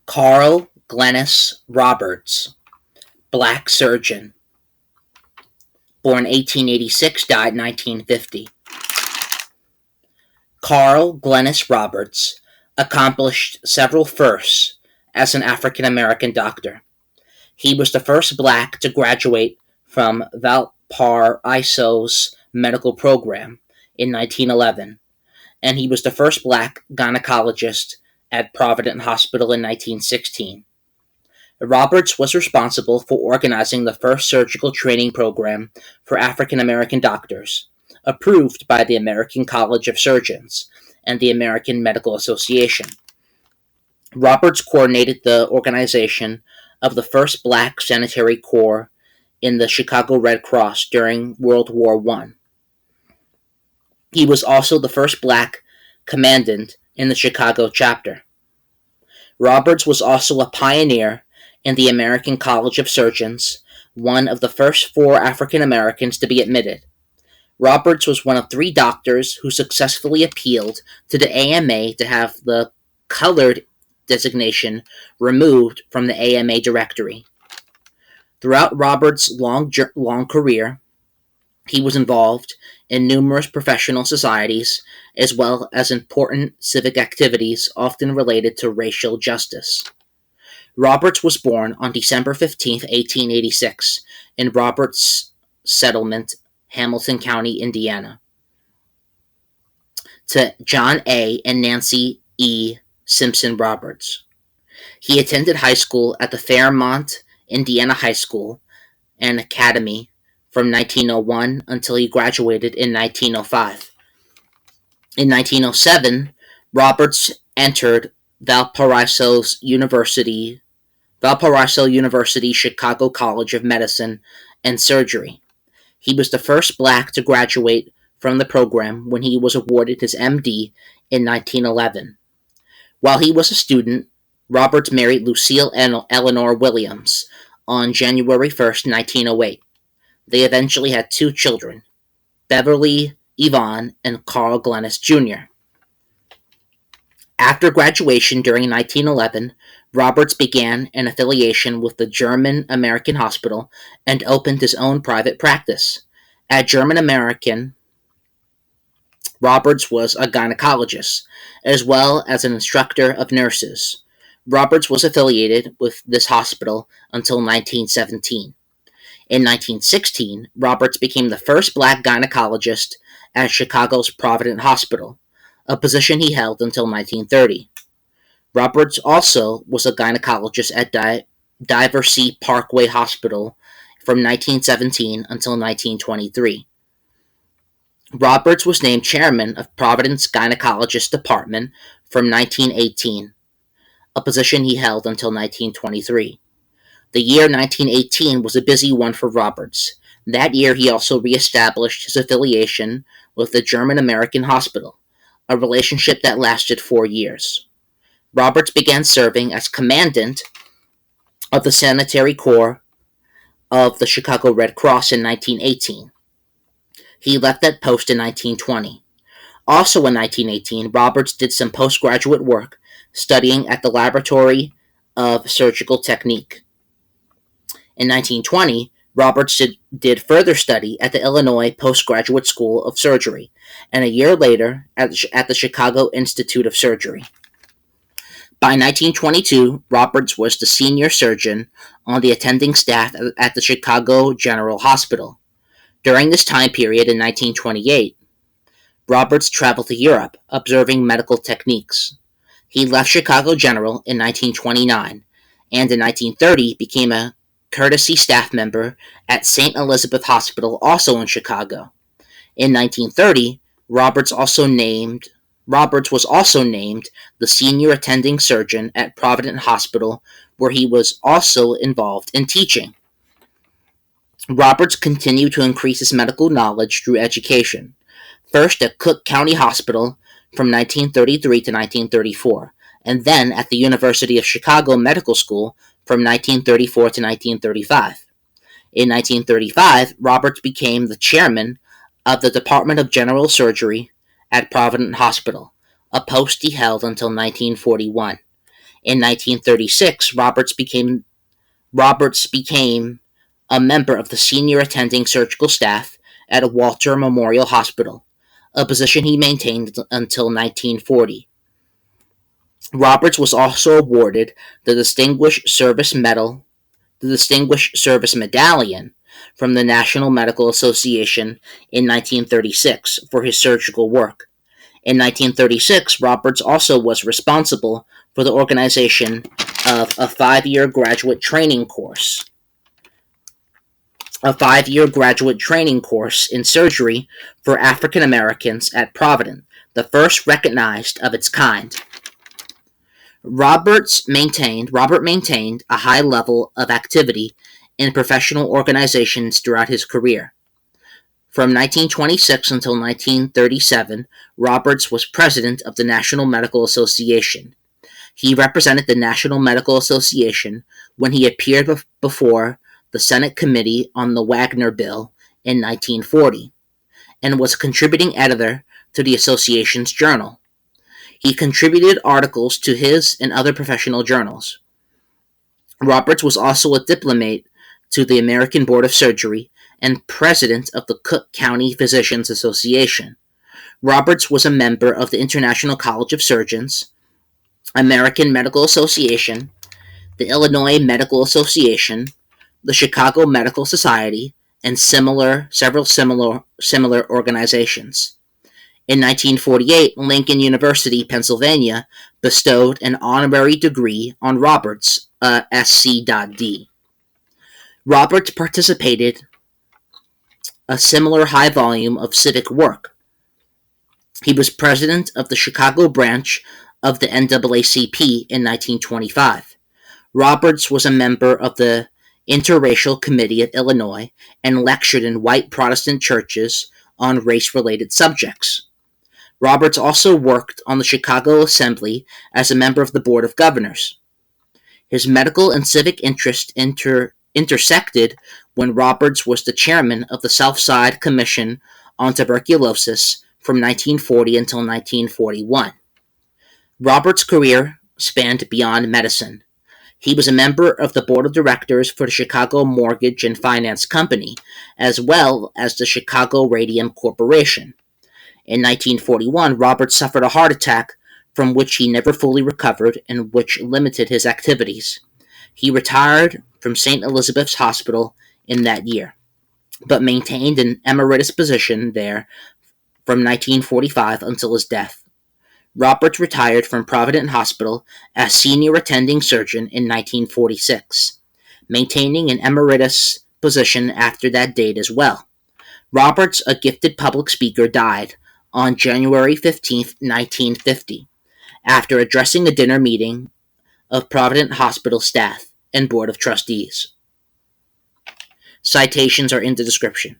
Carl Glennis Roberts, black surgeon, born 1886, died 1950. Carl Glennis Roberts accomplished several firsts as an African American doctor. He was the first black to graduate from Valparaiso's medical program in 1911, and he was the first black gynecologist at Providence Hospital in 1916. Roberts was responsible for organizing the first surgical training program for African American doctors, approved by the American College of Surgeons and the American Medical Association. Roberts coordinated the organization of the first black sanitary corps in the Chicago Red Cross during World War I. He was also the first black commandant in the Chicago chapter. Roberts was also a pioneer in the American College of Surgeons, one of the first 4 African Americans to be admitted. Roberts was one of 3 doctors who successfully appealed to the AMA to have the colored designation removed from the AMA directory. Throughout Roberts' long career, he was involved in numerous professional societies as well as important civic activities often related to racial justice. Roberts was born on December 15, 1886, in Roberts Settlement, Hamilton County, Indiana, to John A. and Nancy E. Simpson Roberts. He attended high school at the Fairmont, Indiana High School and Academy from 1901 until he graduated in 1905. In 1907, Roberts entered Valparaiso University Chicago College of Medicine and Surgery. He was the first black to graduate from the program when he was awarded his MD in 1911. While he was a student, Roberts married Lucille Eleanor Williams on January 1st, 1908. They eventually had 2 children, Beverly Yvonne and Carl Glennis Jr. After graduation during 1911, Roberts began an affiliation with the German American Hospital and opened his own private practice. At German American, Roberts was a gynecologist, as well as an instructor of nurses. Roberts was affiliated with this hospital until 1917. In 1916, Roberts became the first black gynecologist at Chicago's Providence Hospital, a position he held until 1930. Roberts also was a gynecologist at Diversey Parkway Hospital from 1917 until 1923. Roberts was named chairman of Providence Gynecologist Department from 1918, a position he held until 1923. The year 1918 was a busy one for Roberts. That year he also reestablished his affiliation with the German American Hospital, a relationship that lasted 4 years. Roberts began serving as commandant of the Sanitary Corps of the Chicago Red Cross in 1918. He left that post in 1920. Also in 1918, Roberts did some postgraduate work studying at the Laboratory of Surgical Technique. In 1920, Roberts did further study at the Illinois Postgraduate School of Surgery, and a year later at the Chicago Institute of Surgery. By 1922, Roberts was the senior surgeon on the attending staff at the Chicago General Hospital. During this time period in 1928, Roberts traveled to Europe, observing medical techniques. He left Chicago General in 1929, and in 1930 became a courtesy staff member at St. Elizabeth Hospital, also in Chicago. In 1930, Roberts was also named the senior attending surgeon at Providence Hospital, where he was also involved in teaching. Roberts continued to increase his medical knowledge through education, first at Cook County Hospital from 1933 to 1934, and then at the University of Chicago Medical School from 1934 to 1935. In 1935, Roberts became the chairman of the Department of General Surgery at Providence Hospital, a post he held until 1941. In 1936, Roberts became a member of the senior attending surgical staff at Walter Memorial Hospital, a position he maintained until 1940. Roberts was also awarded the Distinguished Service Medallion from the National Medical Association in 1936 for his surgical work. In 1936, Roberts also was responsible for the organization of a five-year graduate training course in surgery for African Americans at Providence, the first recognized of its kind. Robert maintained a high level of activity in professional organizations throughout his career. From 1926 until 1937, Roberts was president of the National Medical Association. He represented the National Medical Association when he appeared before the Senate Committee on the Wagner Bill in 1940, and was a contributing editor to the association's journal. He contributed articles to his and other professional journals. Roberts was also a diplomat to the American Board of Surgery and president of the Cook County Physicians Association. Roberts was a member of the International College of Surgeons, American Medical Association, the Illinois Medical Association, the Chicago Medical Society, and several similar organizations. In 1948, Lincoln University, Pennsylvania, bestowed an honorary degree on Roberts, SC.D. Roberts participated a similar high volume of civic work. He was president of the Chicago branch of the NAACP in 1925. Roberts was a member of the Interracial Committee of Illinois and lectured in white Protestant churches on race-related subjects. Roberts also worked on the Chicago Assembly as a member of the Board of Governors. His medical and civic interests intersected when Roberts was the chairman of the Southside Commission on Tuberculosis from 1940 until 1941. Roberts' career spanned beyond medicine. He was a member of the board of directors for the Chicago Mortgage and Finance Company, as well as the Chicago Radium Corporation. In 1941, Roberts suffered a heart attack from which he never fully recovered and which limited his activities. He retired from St. Elizabeth's Hospital in that year, but maintained an emeritus position there from 1945 until his death. Roberts retired from Providence Hospital as senior attending surgeon in 1946, maintaining an emeritus position after that date as well. Roberts, a gifted public speaker, died on January 15, 1950, after addressing a dinner meeting of Providence Hospital staff and Board of Trustees. Citations are in the description.